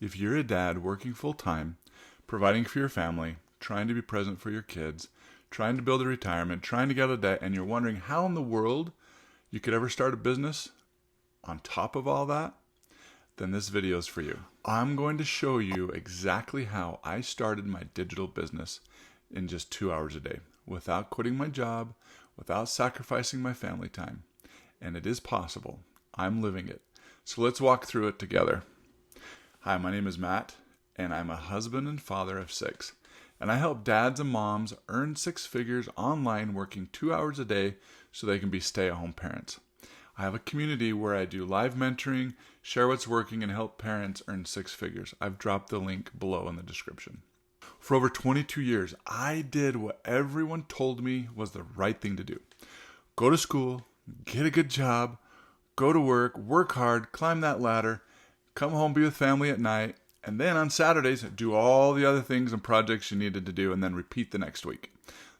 If you're a dad working full time, providing for your family, trying to be present for your kids, trying to build a retirement, trying to get out of debt, and you're wondering how in the world you could ever start a business on top of all that, then this video is for you. I'm going to show you exactly how I started my digital business in just 2 hours a day without quitting my job, without sacrificing my family time. And it is possible. I'm living it. So let's walk through it together. Hi, my name is Matt, and I'm a husband and father of 6. And I help dads and moms earn 6 figures online working 2 hours a day so they can be stay-at-home parents. I have a community where I do live mentoring, share what's working, and help parents earn 6 figures. I've dropped the link below in the description. For over 22 years, I did what everyone told me was the right thing to do. Go to school, get a good job, go to work hard, climb that ladder, come home, be with family at night, and then on Saturdays, do all the other things and projects you needed to do, and then repeat the next week.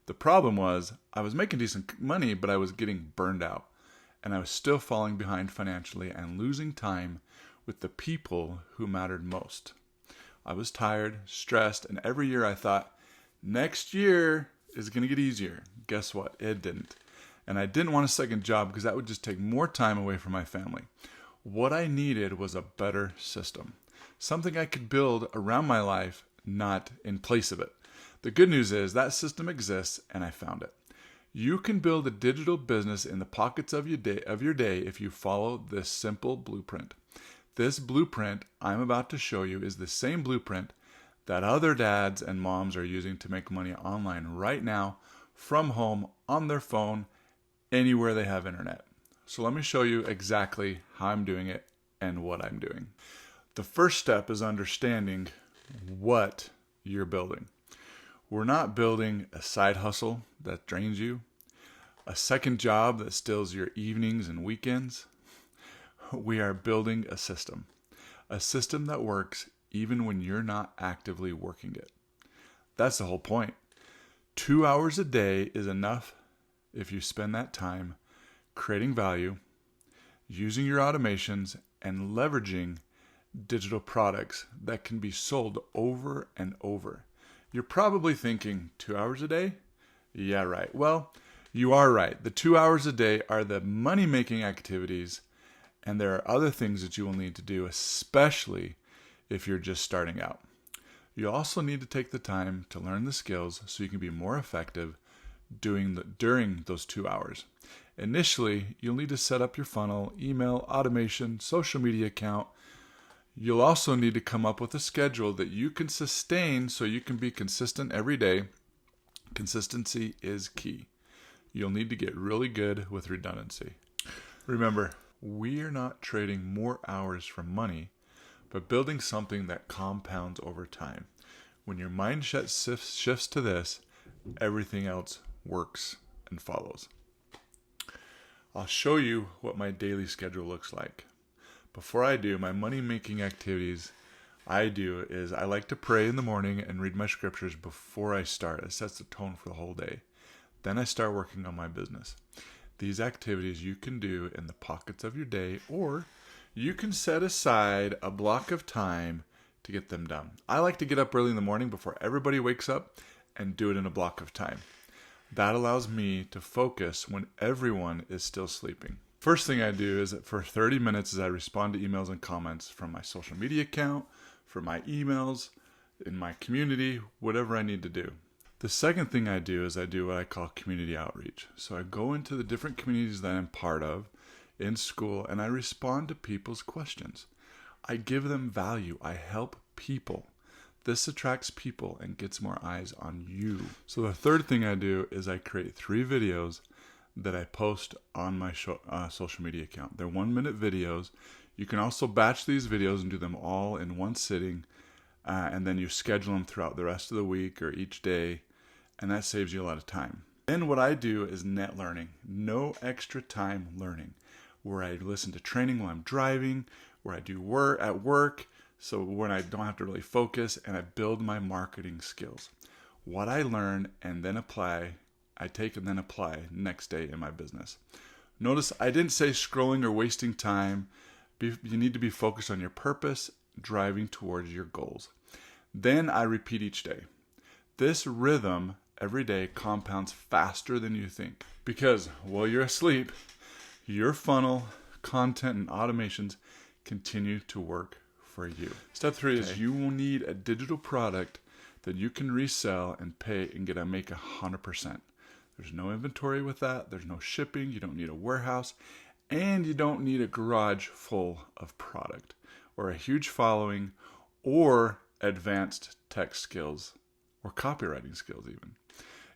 The problem was, I was making decent money, but I was getting burned out. And I was still falling behind financially and losing time with the people who mattered most. I was tired, stressed, and every year I thought, next year is going to get easier. Guess what? It didn't. And I didn't want a second job because that would just take more time away from my family. What I needed was a better system. Something I could build around my life, not in place of it. The good news is that system exists and I found it. You can build a digital business in the pockets of your day if you follow this simple blueprint. This blueprint I'm about to show you is the same blueprint that other dads and moms are using to make money online right now from home on their phone anywhere they have internet. So let me show you exactly how I'm doing it and what I'm doing. The first step is understanding what you're building. We're not building a side hustle that drains you, a second job that steals your evenings and weekends. We are building a system that works even when you're not actively working it. That's the whole point. 2 hours a day is enough if you spend that time creating value, using your automations, and leveraging digital products that can be sold over and over. You're probably thinking 2 hours a day? Yeah, right. Well, you are right. The 2 hours a day are the money-making activities, and there are other things that you will need to do, especially if you're just starting out. You also need to take the time to learn the skills so you can be more effective during those 2 hours. Initially, you'll need to set up your funnel, email, automation, social media account. You'll also need to come up with a schedule that you can sustain so you can be consistent every day. Consistency is key. You'll need to get really good with redundancy. Remember, we are not trading more hours for money, but building something that compounds over time. When your mindset shifts to this, everything else works and follows. I'll show you what my daily schedule looks like. Before I do my money-making activities, I like to pray in the morning and read my scriptures before I start. It sets the tone for the whole day. Then I start working on my business. These activities you can do in the pockets of your day, or you can set aside a block of time to get them done. I like to get up early in the morning before everybody wakes up and do it in a block of time. That allows me to focus when everyone is still sleeping. First thing I do is that for 30 minutes I respond to emails and comments from my social media account, from my emails, in my community, whatever I need to do. The second thing I do is I do what I call community outreach. So I go into the different communities that I'm part of in school and I respond to people's questions. I give them value. I help people. This attracts people and gets more eyes on you. So the third thing I do is I create 3 videos that I post on my social media account. They're 1-minute videos. You can also batch these videos and do them all in one sitting, and then you schedule them throughout the rest of the week or each day, and that saves you a lot of time. Then what I do is net learning, no extra time learning, where I listen to training while I'm driving, where I do work at work, so when I don't have to really focus, and I build my marketing skills. What I learn and then apply, I take and then apply next day in my business. Notice I didn't say scrolling or wasting time. You need to be focused on your purpose, driving towards your goals. Then I repeat each day. This rhythm every day compounds faster than you think, because while you're asleep, your funnel, content, and automations continue to work for you. Step 3 is you will need a digital product that you can resell and pay and make 100%. There's no inventory with that. There's no shipping. You don't need a warehouse. And you don't need a garage full of product or a huge following or advanced tech skills or copywriting skills even.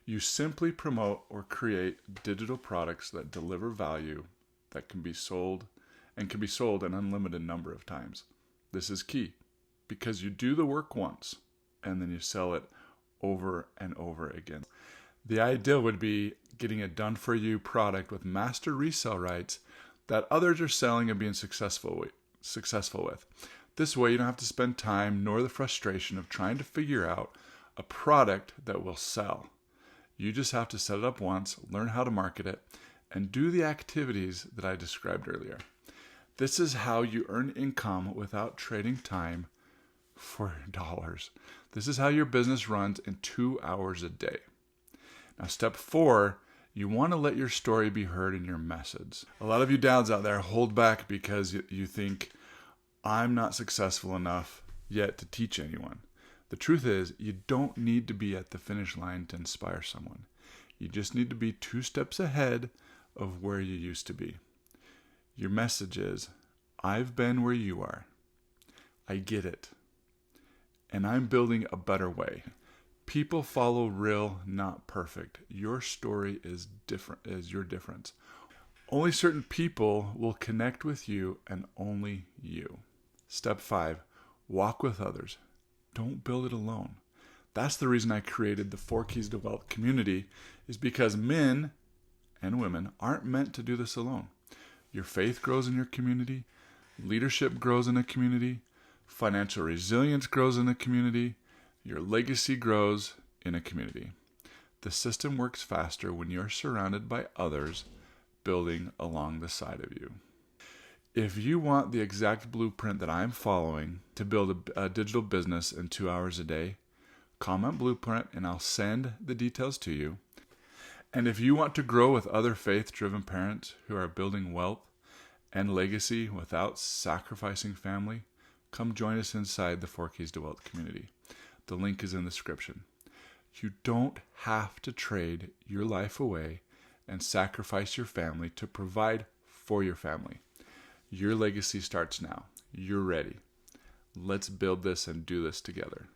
You simply promote or create digital products that deliver value that can be sold an unlimited number of times. This is key because you do the work once and then you sell it over and over again. The ideal would be getting a done-for-you product with master resale rights that others are selling and being successful with. This way you don't have to spend time nor the frustration of trying to figure out a product that will sell. You just have to set it up once, learn how to market it, and do the activities that I described earlier. This is how you earn income without trading time for dollars. This is how your business runs in 2 hours a day. Now, step 4, you want to let your story be heard in your message. A lot of you dads out there hold back because you think, I'm not successful enough yet to teach anyone. The truth is, you don't need to be at the finish line to inspire someone. You just need to be 2 steps ahead of where you used to be. Your message is, I've been where you are. I get it. And I'm building a better way. People follow real, not perfect. Your story is your difference. Only certain people will connect with you and only you. Step 5, walk with others. Don't build it alone. That's the reason I created the 4 Keys to Wealth community, is because men and women aren't meant to do this alone. Your faith grows in your community. Leadership grows in a community. Financial resilience grows in a community. Your legacy grows in a community. The system works faster when you're surrounded by others building along the side of you. If you want the exact blueprint that I'm following to build a digital business in 2 hours a day, comment blueprint and I'll send the details to you. And if you want to grow with other faith-driven parents who are building wealth and legacy without sacrificing family, come join us inside the 4 Keys to Wealth community. The link is in the description. You don't have to trade your life away and sacrifice your family to provide for your family. Your legacy starts now. You're ready. Let's build this and do this together.